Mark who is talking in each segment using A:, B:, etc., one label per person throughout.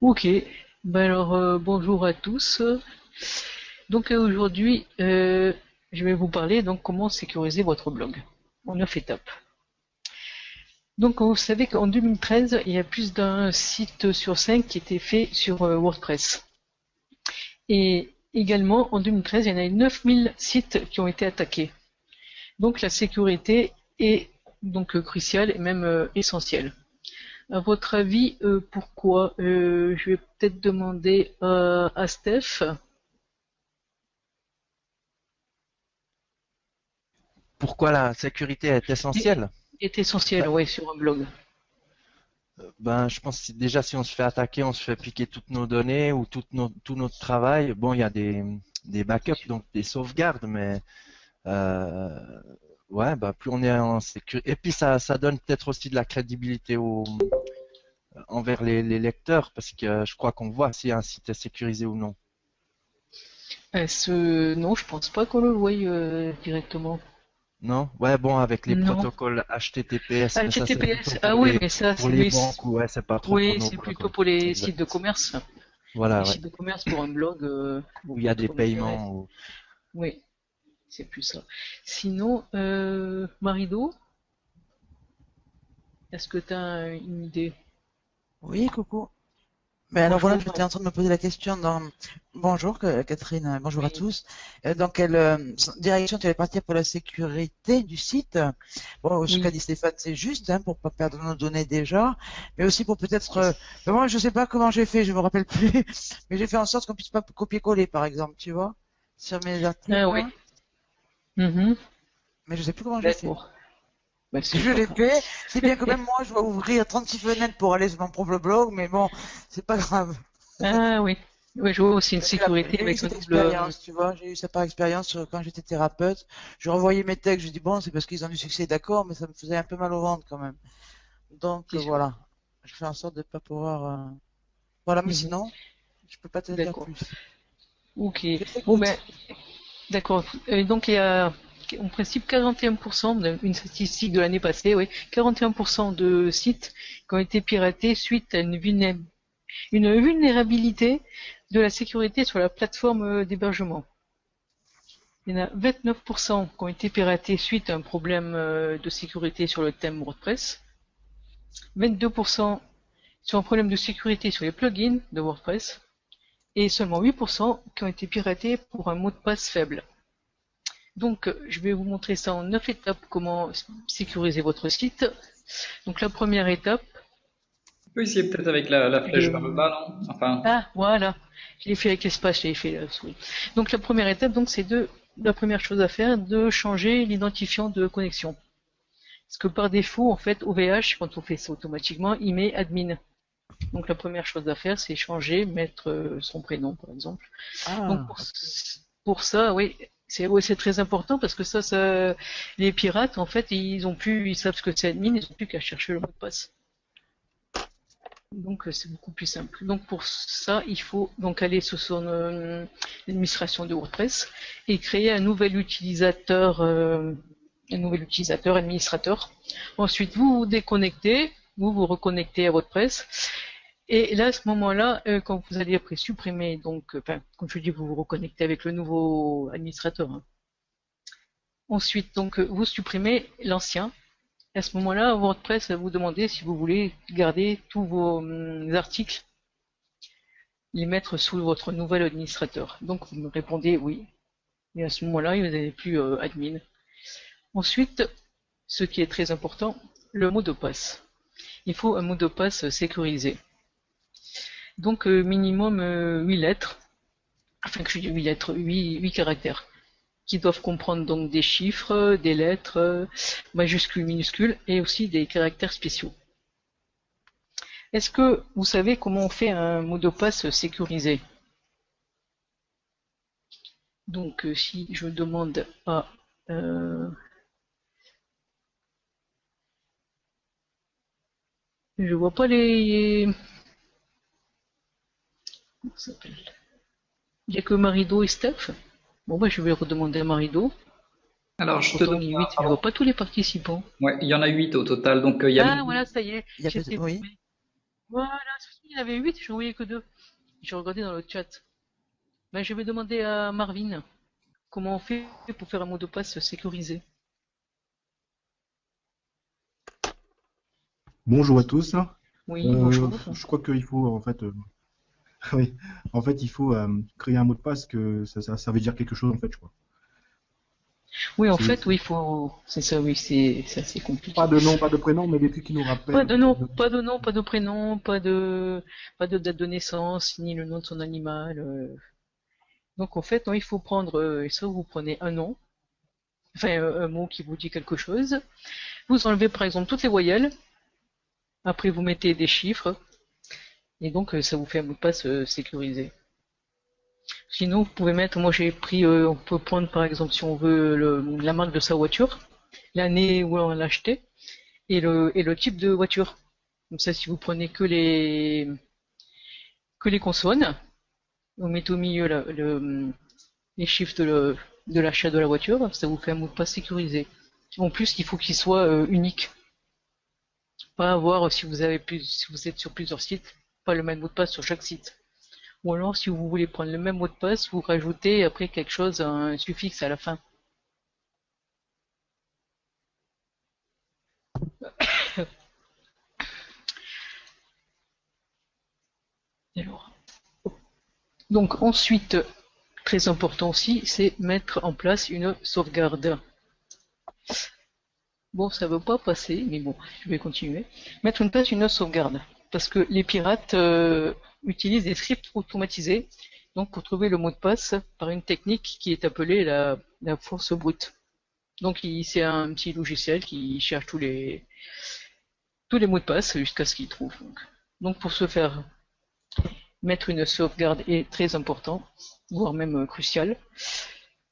A: Ok, ben alors bonjour à tous. Donc aujourd'hui, je vais vous parler donc comment sécuriser votre blog en 9 étapes. Donc vous savez qu'en 2013, il y a plus d'un site sur 5 qui était fait sur WordPress. Et également en 2013, il y en a eu 9000 sites qui ont été attaqués. Donc la sécurité est donc cruciale et même essentielle. À votre avis, pourquoi je vais peut-être demander à Steph.
B: Pourquoi la sécurité est
A: Est
B: essentielle?
A: est essentiel,
B: Ben,
A: ouais, sur un blog.
B: je pense que déjà si on se fait attaquer, on se fait piquer toutes nos données ou tout notre travail. Bon, il y a des
A: C'est
B: backups,
A: sûr.
B: donc des sauvegardes, mais euh, ouais, bah plus on est en sécurité. Et puis ça donne peut-être aussi de la crédibilité envers les lecteurs, parce que je crois qu'on voit si un site est sécurisé ou non.
A: Non, je pense pas qu'on le voie directement.
B: Non? Ouais, bon, avec les
A: Non.
B: protocoles HTTPS, mais ça c'est plutôt
A: HTTPS. Ah oui, mais ça,
B: pour
A: c'est
B: les
A: oui,
B: banques ou ouais, c'est pas trop pour
A: oui,
B: nos
A: c'est
B: blogs,
A: plutôt
B: ouais.
A: pour les
B: Exact.
A: sites de commerce. Les
B: Voilà, ouais.
A: sites de commerce pour un blog,
B: Où il y a des
A: ça m'intéresse.
B: paiements.
A: Oui, c'est plus ça. Sinon, Marido, est-ce que tu as une idée?
C: Oui, coucou. Mais alors voilà,
A: Bonjour.
C: j'étais en train de me poser la question dans... Bonjour Catherine, bonjour à
A: Oui,
C: tous. Dans quelle direction tu allais partir pour la sécurité du site? Bon, ce qu'a
A: oui.
C: dit Stéphane, c'est juste, hein, pour pas perdre nos données déjà, mais aussi pour peut-être...
A: Yes.
C: ben moi, je sais pas comment j'ai fait, je me rappelle plus, mais j'ai fait en sorte qu'on puisse pas copier-coller, par exemple, tu vois, sur mes articles,
A: Ah oui.
C: là,
A: Mhm.
C: mais je sais plus comment j'ai fait.
A: D'accord. Bah, c'est
C: Je
A: pas
C: l'ai
A: grave.
C: fait, si bien que même moi, je dois ouvrir 36 fenêtres pour aller sur mon propre blog, mais bon, c'est pas grave.
A: Ah oui. Oui, je vois aussi une
C: Parce que
A: sécurité
C: j'ai eu
A: avec un
C: cette
A: double.
C: expérience, tu vois, j'ai eu ça par expérience quand j'étais thérapeute. Je renvoyais mes textes, je dis bon, c'est parce qu'ils ont du succès, d'accord, mais ça me faisait un peu mal au ventre quand même. Donc
A: C'est sûr.
C: voilà, je fais en sorte de pas pouvoir. Voilà, mais
A: Mhm.
C: sinon, je peux pas te dire
A: D'accord.
C: plus.
A: Ok.
C: Je
A: Bon ben,
C: t'écoute.
A: d'accord. Donc il y a en principe 41%, une statistique de l'année passée, oui, 41% de sites qui ont été piratés suite à une vulnérabilité de la sécurité sur la plateforme d'hébergement. Il y en a 29% qui ont été piratés suite à un problème de sécurité sur le thème WordPress, 22% sur un problème de sécurité sur les plugins de WordPress, et seulement 8% qui ont été piratés pour un mot de passe faible. Donc, je vais vous montrer ça en 9 étapes, comment sécuriser votre site. Donc, la première étape,
D: On peut essayer peut-être avec la flèche vers le
A: de...
D: bas, non? Enfin,
A: Ah, voilà, je l'ai fait avec l'espace, je l'ai fait la souris. Donc, la première étape, donc, c'est la première chose à faire, de changer l'identifiant de connexion. Parce que par défaut, en fait, OVH, quand on fait ça automatiquement, il met admin. Donc, la première chose à faire, c'est changer, mettre son prénom, par exemple. Donc,
C: Ah, ok.
A: pour ça, oui, c'est très important parce que les pirates, en fait, ils savent ce que c'est admin, ils ont plus qu'à chercher le mot de passe. Donc c'est beaucoup plus simple. Donc pour ça, il faut donc aller sur son administration de WordPress et créer un nouvel utilisateur administrateur. Ensuite, vous vous déconnectez, vous vous reconnectez à WordPress. Et là, à ce moment-là, quand vous allez après supprimer, donc, enfin, comme je dis, vous vous reconnectez avec le nouveau administrateur, hein. Ensuite, donc, vous supprimez l'ancien. À ce moment-là, WordPress va vous demander si vous voulez garder tous vos articles, les mettre sous votre nouvel administrateur. Donc, vous me répondez oui. Et à ce moment-là, vous n'avez plus admin. Ensuite, ce qui est très important, le mot de passe. Il faut un mot de passe sécurisé. Donc, minimum 8 lettres. Enfin, que je dis 8 lettres, 8 caractères, qui doivent comprendre donc des chiffres, des lettres, majuscules, minuscules, et aussi des caractères spéciaux. Est-ce que vous savez comment on fait un mot de passe sécurisé? Donc, si je demande à... je vois pas les... Comment ça s'appelle? Il n'y a que Marido et Steph. Bon, bah, je vais redemander à Marido.
D: alors je te
A: Pourtant,
D: donne,
A: il y a 8, je
D: pardon.
A: vois pas tous les participants.
D: Ouais, il y en a 8 au total. Donc il y a
A: Ah, voilà, ça y est,
C: Il y a peut-être,
A: j'étais
C: oui.
A: paumée. Voilà, il y avait 8, je ne voyais que 2. J'ai regardé dans le chat. Ben, je vais demander à Marvin comment on fait pour faire un mot de passe sécurisé.
E: Bonjour à tous.
A: Oui, bonjour.
E: Je crois qu'il faut en fait, oui, en fait, il faut créer un mot de passe que ça veut dire quelque chose en fait, je crois.
A: Oui, en
E: C'est-
A: fait, oui, il faut. C'est ça, oui, c'est assez compliqué.
E: Pas de nom, pas de prénom, mais des trucs qui nous rappellent.
A: Pas de nom, pas de nom, pas de prénom, pas de date de naissance, ni le nom de son animal. Donc en fait, non, il faut prendre, soit vous prenez un nom, enfin un mot qui vous dit quelque chose. Vous enlevez par exemple toutes les voyelles. Après, vous mettez des chiffres. Et donc, ça vous fait un mot de passe sécurisé. Sinon, vous pouvez mettre, moi j'ai pris, on peut prendre par exemple si on veut la marque de sa voiture, l'année où on l'a acheté, et le type de voiture. Comme ça, si vous prenez que les consonnes, vous mettez au milieu les chiffres de l'achat de la voiture, ça vous fait un mot de passe sécurisé. En plus, il faut qu'il soit unique. Pas avoir, si vous êtes sur plusieurs sites, pas le même mot de passe sur chaque site. Ou alors, si vous voulez prendre le même mot de passe, vous rajoutez après quelque chose, un suffixe à la fin. Alors. Donc ensuite, très important aussi, c'est mettre en place une sauvegarde. Bon, ça veut pas passer, mais bon, je vais continuer. Mettre en place une sauvegarde. Parce que les pirates utilisent des scripts automatisés, donc pour trouver le mot de passe par une technique qui est appelée la force brute. Donc c'est un petit logiciel qui cherche tous les mots de passe jusqu'à ce qu'il trouve. Donc pour ce faire, mettre une sauvegarde est très important, voire même crucial.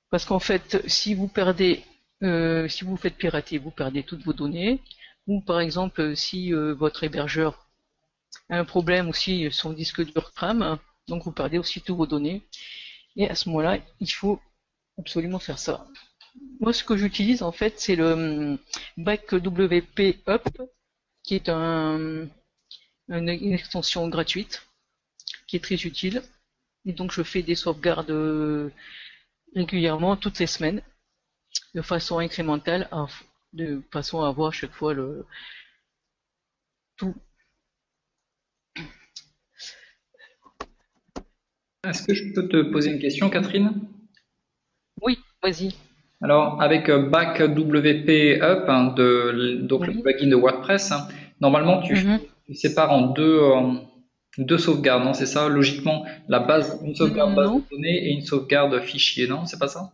A: Parce qu'en fait, si vous perdez, si vous faites pirater, vous perdez toutes vos données. Ou par exemple, si votre hébergeur a un problème, ou si son disque dur crame, donc vous perdez aussi toutes vos données. Et à ce moment-là, il faut absolument faire ça. Moi, ce que j'utilise en fait, c'est le BackWP Up, qui est une extension gratuite, qui est très utile. Et donc, je fais des sauvegardes régulièrement, toutes les semaines, de façon incrémentale, de façon à avoir chaque fois tout.
D: Est-ce que je peux te poser une question, Catherine?
A: Oui, vas-y.
D: Alors, avec BackWP Up, hein, donc le
A: Oui.
D: plugin de WordPress, hein, normalement tu sépares en deux sauvegardes, non? C'est ça, logiquement, la base, une sauvegarde base de données et une sauvegarde fichier, non? C'est pas ça?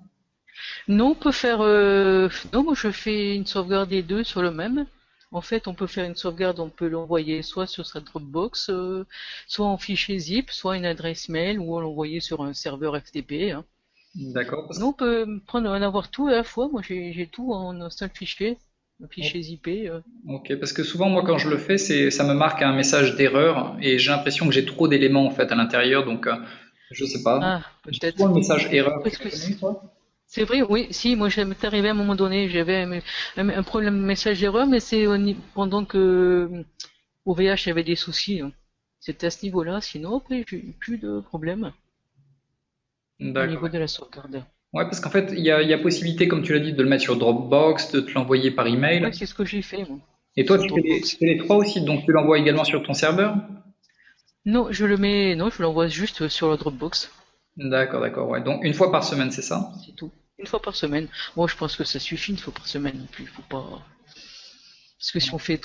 A: Non, on peut faire. Non, moi je fais une sauvegarde des deux sur le même. En fait, on peut faire une sauvegarde, on peut l'envoyer soit sur sa Dropbox, soit en fichier zip, soit une adresse mail, ou l'envoyer sur un serveur FTP. Hein.
D: D'accord.
A: Nous, on peut en avoir tout à la fois. Moi, j'ai tout en un seul fichier, un fichier zippé.
D: Ok, parce que souvent, moi, quand je le fais, ça me marque un message d'erreur et j'ai l'impression que j'ai trop d'éléments en fait à l'intérieur, donc je sais pas.
A: Ah, peut-être.
D: Souvent le message erreur.
A: C'est vrai, oui, si, moi, ça m'est arrivé à un moment donné, j'avais un problème de message d'erreur, mais c'est pendant que OVH avait des soucis. Hein. C'était à ce niveau-là, sinon, après, j'ai eu plus de problème au niveau de la sauvegarde.
D: Ouais, parce qu'en fait, il y a possibilité, comme tu l'as dit, de le mettre sur Dropbox, de te l'envoyer par email.
A: Oui, c'est ce que j'ai fait, moi.
D: Et toi, tu fais les trois aussi, donc tu l'envoies également sur ton serveur?
A: Non, je l'envoie juste sur le Dropbox.
D: D'accord, ouais. Donc une fois par semaine, c'est ça?
A: C'est tout. Une fois par semaine. Moi, je pense que ça suffit une fois par semaine non plus. Faut pas. Parce que si on fait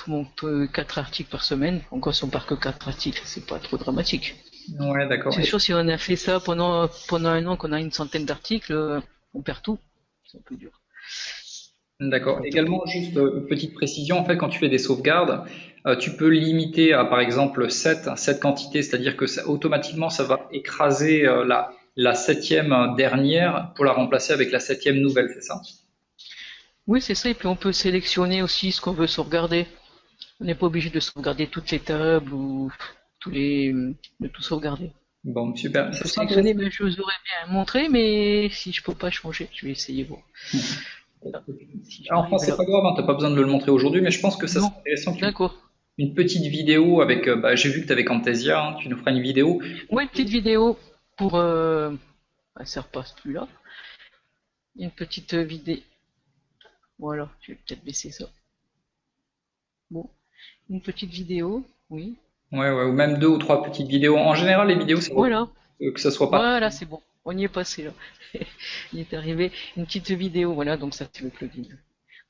A: 4 articles par semaine, encore si on part que 4 articles, c'est pas trop dramatique.
D: Ouais, d'accord.
A: C'est sûr, si on a fait ça pendant un an, qu'on a une centaine d'articles, on perd tout. C'est un peu dur.
D: D'accord. Également, juste petite précision, en fait, quand tu fais des sauvegardes, tu peux limiter à, par exemple, 7 quantités, c'est-à-dire que automatiquement, ça va écraser la 7e dernière pour la remplacer avec la 7e nouvelle, c'est ça?
A: Oui, c'est ça, et puis on peut sélectionner aussi ce qu'on veut sauvegarder. On n'est pas obligé de sauvegarder toutes les tables ou de tout sauvegarder.
D: Bon, super.
A: On peut sélectionner, mais je vous aurais bien montré, mais si je peux pas changer, je vais essayer. Bon.
D: Enfin, c'est pas grave, hein, t'as pas besoin de le montrer aujourd'hui, mais je pense que ça serait intéressant.
A: D'accord.
D: une petite vidéo avec, j'ai vu que tu avais Camtasia, hein, tu nous feras une vidéo.
A: Ouais, une petite vidéo pour... ça repasse plus là. Une petite vidéo. Voilà, je vais peut-être baisser ça. Bon, une petite vidéo, oui.
D: Ouais, ouais, ou même 2 ou 3 petites vidéos. En général, les vidéos, ça vaut
A: Voilà,
D: que ça soit pas.
A: voilà, c'est bon. On y est passé là. Il est arrivé une petite vidéo, voilà, donc ça c'est le plugin.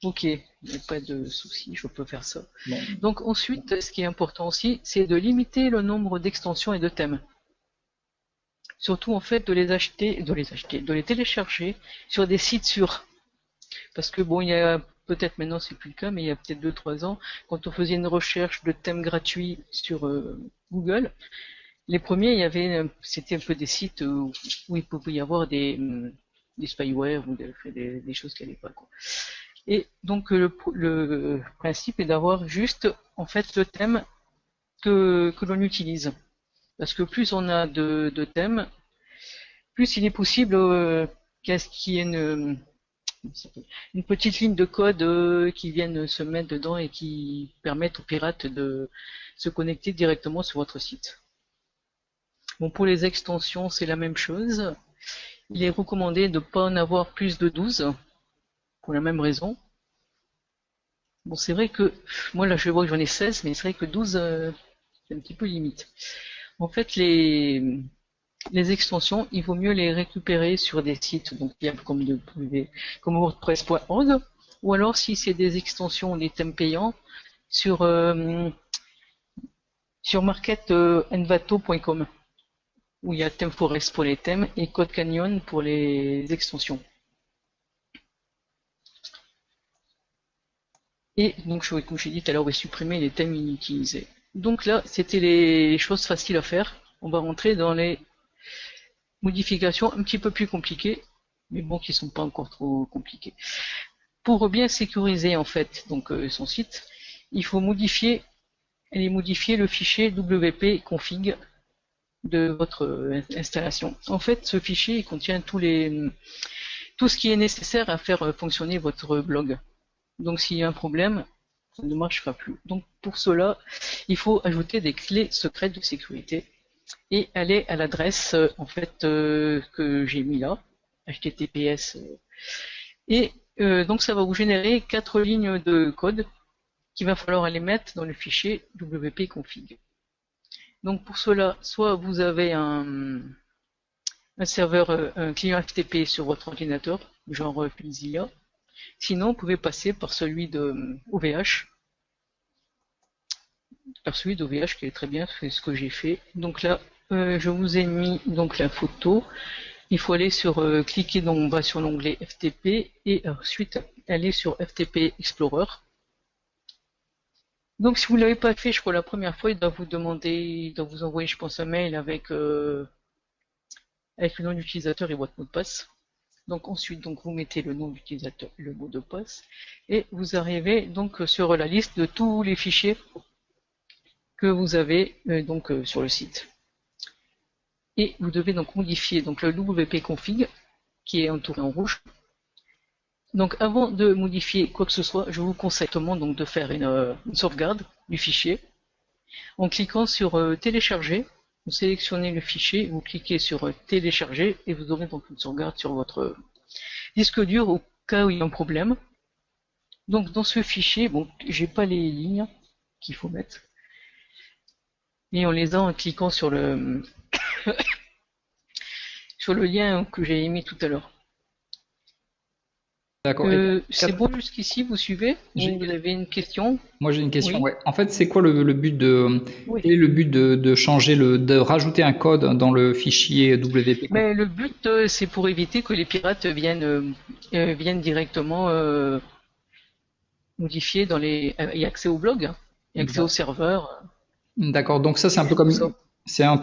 A: Ok, il n'y a pas de souci, je peux faire ça.
D: Bon.
A: Donc ensuite, ce qui est important aussi, c'est de limiter le nombre d'extensions et de thèmes. Surtout en fait de les télécharger sur des sites sûrs. Parce que bon, il y a peut-être maintenant c'est plus le cas, mais il y a peut-être 2-3 ans, quand on faisait une recherche de thèmes gratuits sur Google, les premiers, c'était un peu des sites où il pouvait y avoir des spyware ou des choses qui n'allaient pas, quoi. Et donc le principe est d'avoir juste en fait le thème que l'on utilise. Parce que plus on a de thèmes, plus il est possible qu'il y ait une petite ligne de code qui vienne se mettre dedans et qui permettent aux pirates de se connecter directement sur votre site. Bon, pour les extensions, c'est la même chose. Il est recommandé de ne pas en avoir plus de 12, pour la même raison. Bon, c'est vrai que, moi là je vois que j'en ai 16, mais c'est vrai que 12, c'est un petit peu limite. En fait, les extensions, il vaut mieux les récupérer sur des sites donc comme WordPress.org, ou alors si c'est des extensions, des thèmes payants, sur marketenvato.com, où il y a ThemeForest pour les thèmes et Code Canyon pour les extensions. Et donc, comme j'ai dit tout à l'heure, on va supprimer les thèmes inutilisés. Donc là, c'était les choses faciles à faire. On va rentrer dans les modifications un petit peu plus compliquées, mais bon, qui sont pas encore trop compliquées. Pour bien sécuriser en fait donc son site, il faut modifier le fichier wp config de votre installation. En fait, ce fichier il contient tout ce qui est nécessaire à faire fonctionner votre blog. Donc s'il y a un problème, ça ne marchera plus. Donc pour cela, il faut ajouter des clés secrètes de sécurité et aller à l'adresse en fait que j'ai mis là, https. Et donc ça va vous générer 4 lignes de code qu'il va falloir aller mettre dans le fichier wp config. Donc pour cela, soit vous avez un serveur, un client FTP sur votre ordinateur, genre Filzilla. Sinon, vous pouvez passer par celui de OVH. Par celui d'OVH qui est très bien, c'est ce que j'ai fait. Donc là, je vous ai mis donc la photo. Il faut aller sur, cliquer en bas sur l'onglet FTP et ensuite aller sur FTP Explorer. Donc si vous ne l'avez pas fait, je crois la première fois, il doit vous envoyer, je pense, un mail avec le nom d'utilisateur et votre mot de passe. Donc ensuite, donc vous mettez le nom d'utilisateur, le mot de passe, et vous arrivez donc sur la liste de tous les fichiers que vous avez sur le site. Et vous devez donc modifier donc le wp config qui est entouré en rouge. Donc avant de modifier quoi que ce soit, je vous conseille donc de faire une sauvegarde du fichier en cliquant sur télécharger. Vous sélectionnez le fichier, vous cliquez sur télécharger et vous aurez donc une sauvegarde sur votre disque dur au cas où il y a un problème. Donc dans ce fichier, bon, j'ai pas les lignes qu'il faut mettre. Et on les a en cliquant sur le sur le lien que j'ai mis tout à l'heure.
D: D'accord.
A: C'est bon jusqu'ici, vous suivez? Vous avez une question?
D: Moi j'ai une question.
A: Oui.
D: Ouais. En fait, c'est quoi le but de
A: Oui.
D: quel est le but de changer de rajouter un code dans le fichier WP?
A: Mais le but c'est pour éviter que les pirates viennent directement modifier dans les y accès au blog, y accès au serveur.
D: D'accord. Donc ça c'est un peu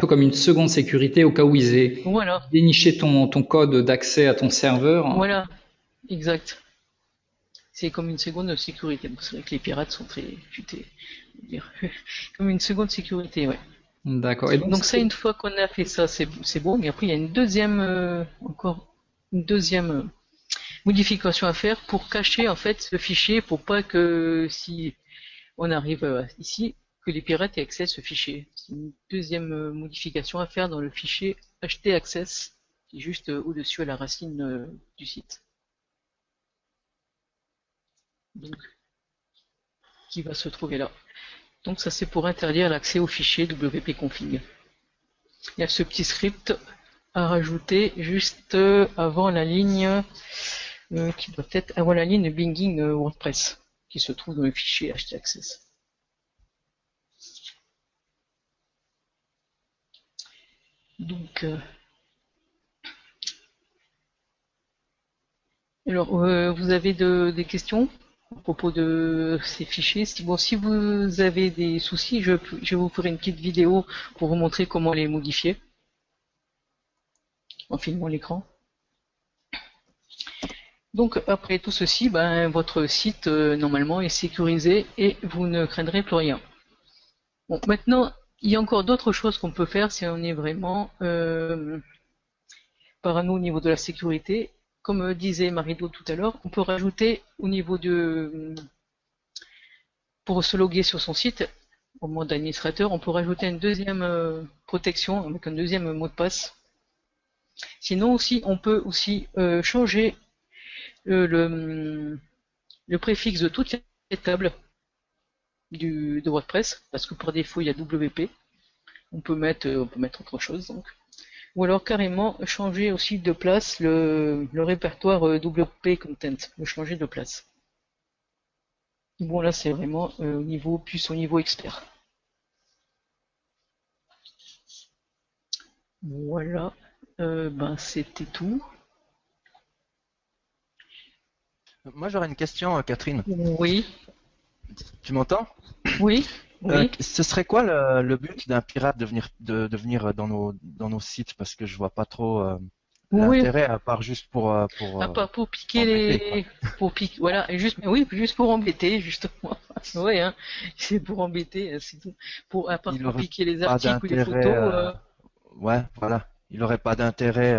D: comme une seconde sécurité au cas où ils aient
A: Voilà.
D: déniché ton code d'accès à ton serveur.
A: Voilà. Exact. C'est comme une seconde sécurité. C'est vrai que les pirates sont très futés. Comme une seconde sécurité, ouais.
D: D'accord. Et
A: donc ça, une fois qu'on a fait ça, c'est bon. Mais après, il y a une deuxième modification à faire pour cacher en fait le fichier, pour pas que si on arrive ici, que les pirates aient accès à ce fichier. C'est une deuxième modification à faire dans le fichier htaccess, qui est juste au-dessus à la racine du site. Donc, qui va se trouver là. Donc ça c'est pour interdire l'accès au fichier wp-config. Il y a ce petit script à rajouter juste avant la ligne qui doit être avant la ligne Binging WordPress qui se trouve dans le fichier htaccess. Donc alors vous avez des questions à propos de ces fichiers? Si vous avez des soucis, je vais vous faire une petite vidéo pour vous montrer comment les modifier en filmant l'écran. Donc après tout ceci, votre site normalement est sécurisé et vous ne craindrez plus rien. Bon, maintenant, il y a encore d'autres choses qu'on peut faire si on est vraiment parano au niveau de la sécurité. Comme disait Marido tout à l'heure, on peut rajouter au niveau pour se loguer sur son site, au mode administrateur, on peut rajouter une deuxième protection avec un deuxième mot de passe. Sinon aussi, on peut aussi changer le préfixe de toutes les tables de WordPress, parce que par défaut il y a WP. On peut mettre autre chose donc. Ou alors carrément changer aussi de place le répertoire WP Content, le changer de place. Bon là c'est vraiment plus au niveau expert. Voilà, c'était tout.
B: Moi j'aurais une question, Catherine.
A: Oui.
B: Tu m'entends?
A: Oui. Oui.
B: Ce serait quoi le but d'un pirate de venir dans nos sites, parce que je vois pas trop l'intérêt, à part juste pour
A: piquer
B: embêter,
A: voilà, juste pour embêter justement. Ouais, hein, c'est pour embêter, c'est tout. À part pour piquer les articles ou les photos.
B: Ouais, voilà. Il aurait pas d'intérêt,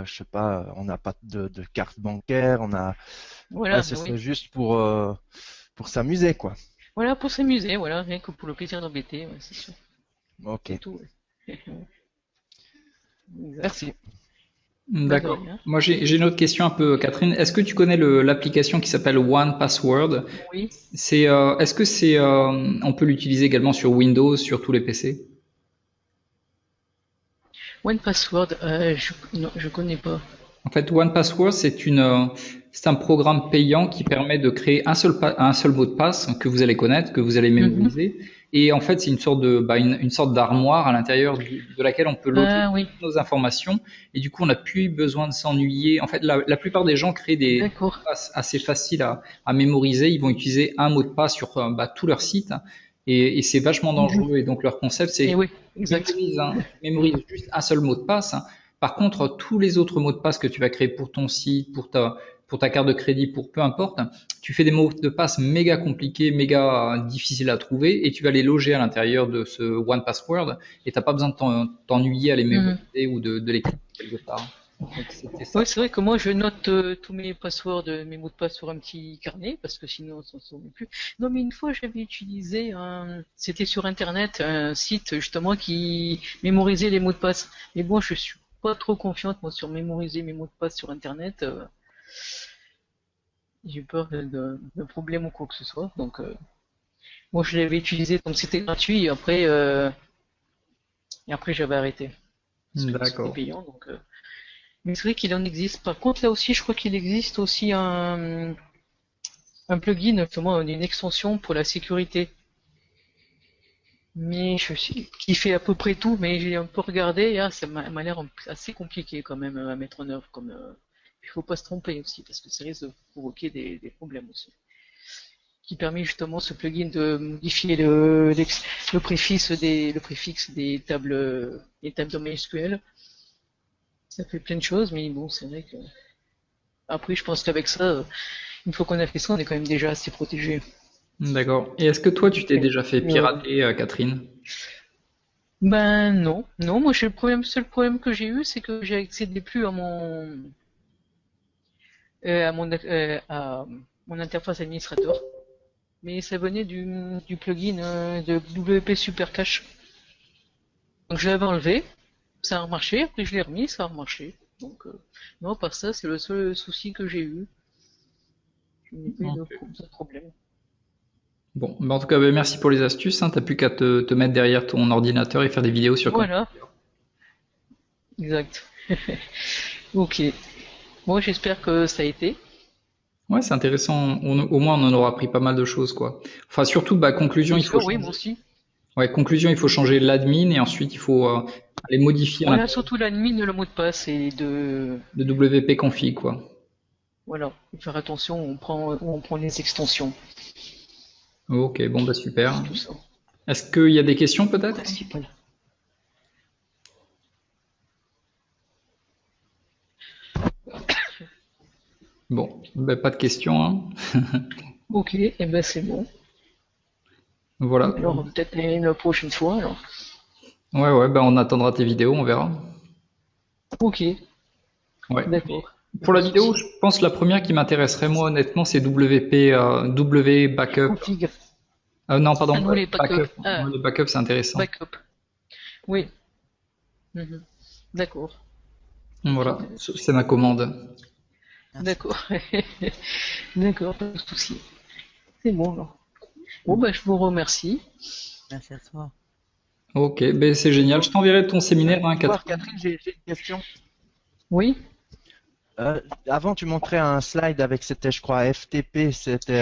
B: je sais pas, on n'a pas de carte bancaire,
A: Voilà,
B: ce serait juste pour s'amuser, quoi.
A: Voilà, pour s'amuser, voilà, rien que pour le plaisir d'embêter, ouais, c'est sûr.
B: Ok.
A: C'est tout, ouais.
B: Merci.
D: D'accord. Moi, j'ai une autre question un peu, Catherine. Est-ce que tu connais l'application qui s'appelle One Password?
A: Oui.
D: Est-ce que on peut l'utiliser également sur Windows, sur tous les PC?
A: One Password, non, je connais pas.
D: En fait, One Password, c'est un programme payant qui permet de créer un seul mot de passe que vous allez connaître, que vous allez mémoriser. Et en fait, c'est une sorte d'armoire à l'intérieur de laquelle on peut loger toutes nos informations. Et du coup, on n'a plus besoin de s'ennuyer. En fait, la plupart des gens créent des mots de passe assez faciles à mémoriser. Ils vont utiliser un mot de passe sur tout leur site. Et c'est vachement dangereux. Et donc, leur concept, c'est mémorise juste un seul mot de passe. Par contre, tous les autres mots de passe que tu vas créer pour ton site, pour ta carte de crédit, pour peu importe, tu fais des mots de passe méga compliqués, méga difficiles à trouver, et tu vas les loger à l'intérieur de ce One Password, et t'as pas besoin de t'ennuyer à les mémoriser ou de les créer quelque part.
A: Oui, c'est vrai que moi je note tous mes passwords, mes mots de passe sur un petit carnet, parce que sinon on s'en souvient plus. Non, mais une fois j'avais utilisé c'était sur internet, un site justement qui mémorisait les mots de passe. Mais bon, je suis pas trop confiante moi sur mémoriser mes mots de passe sur internet. J'ai peur de problème ou quoi que ce soit. Donc moi je l'avais utilisé, donc c'était gratuit, et après j'avais arrêté.
D: D'accord.
A: C'était payant, donc. Mais c'est vrai qu'il en existe. Par contre, là aussi, je crois qu'il existe aussi un plugin, justement, une extension pour la sécurité. Mais qui fait à peu près tout, mais j'ai un peu regardé, et ça m'a l'air assez compliqué quand même à mettre en œuvre. Il faut pas se tromper aussi, parce que ça risque de provoquer des problèmes aussi. Qui permet justement ce plugin de modifier le préfixe des tables de MySQL. Ça fait plein de choses, mais bon, c'est vrai que après, je pense qu'avec ça, une fois qu'on a fait ça, on est quand même déjà assez protégé.
D: D'accord. Et est-ce que toi, tu t'es déjà fait pirater, Catherine?
A: Non. Moi, le seul problème que j'ai eu, c'est que j'ai accédé plus à mon interface administrateur. mais ça venait du plugin de WP Super Cache. Donc je l'avais enlevé, ça a remarché, après je l'ai remis, ça a remarché. Donc non, par ça, c'est le seul souci que j'ai eu. Je n'ai pas eu de problème.
D: Bon, en tout cas, bah, merci pour les astuces. Hein. T'as plus qu'à te mettre derrière ton ordinateur et faire des vidéos sur.
A: Voilà. Exact. Ok. Moi, j'espère que ça a été.
D: Ouais, c'est intéressant. Au moins, on en aura appris pas mal de choses, quoi. Enfin, surtout, bah, conclusion, il faut.
A: Oui, moi aussi.
D: Ouais, conclusion, il faut changer l'admin et ensuite il faut aller modifier
A: voilà, surtout l'admin, le mot de passe et
D: de WP config, quoi.
A: Voilà, faut faire attention où on prend les extensions.
D: Ok, bon bah super. Est-ce qu'il y a des questions peut-être? Bon, bah, pas de questions. Hein.
A: Ok, et ben c'est bon.
D: Voilà.
A: Alors peut-être une prochaine fois alors.
D: Ouais, bah on attendra tes vidéos, on verra.
A: Ok.
D: Ouais.
A: D'accord.
D: Pour la vidéo, je pense que la première qui m'intéresserait moi honnêtement, c'est W backup. Non, pardon.
A: Non, les backups.
D: Les backups, c'est intéressant.
A: Backup. Oui. D'accord.
D: Voilà, c'est ma commande.
A: D'accord. D'accord, pas de souci. C'est bon alors. Bon bah je vous remercie.
C: Merci à toi.
D: Ok, ben c'est génial. Je t'enverrai ton séminaire, hein,
B: Catherine, j'ai une question.
A: Oui.
B: Avant, tu montrais un slide avec, c'était, je crois, FTP. C'était.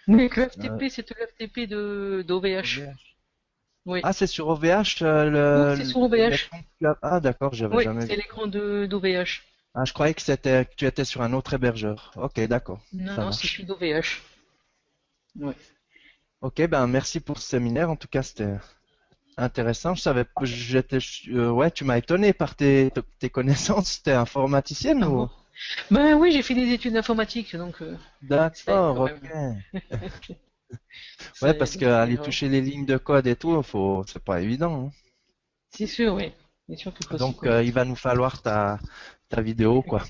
A: Oui, le FTP, c'était le FTP d'OVH. Oui.
B: Ah, c'est sur OVH
A: Oui, c'est sur OVH.
B: Ah, d'accord, j'avais jamais vu.
A: C'est l'écran d'OVH.
B: Ah, je croyais que tu étais sur un autre hébergeur. Ok, d'accord.
A: Non, c'est celui d'OVH. Ouais.
B: Ok, ben merci pour ce séminaire. En tout cas, c'était intéressant. Je savais, ouais, tu m'as étonné par tes connaissances. T'es informaticienne ou?
A: Ben oui, j'ai fait des études informatiques, donc.
B: D'accord, ok. Ouais, parce qu'aller toucher les lignes de code et tout, c'est pas évident. Hein.
A: C'est sûr, oui. C'est sûr que
B: donc, il va nous falloir ta vidéo, quoi.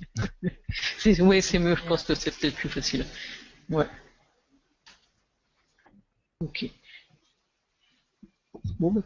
A: Oui, c'est mieux. Je pense que c'est peut-être plus facile. Ouais. Ok. Bon, ben,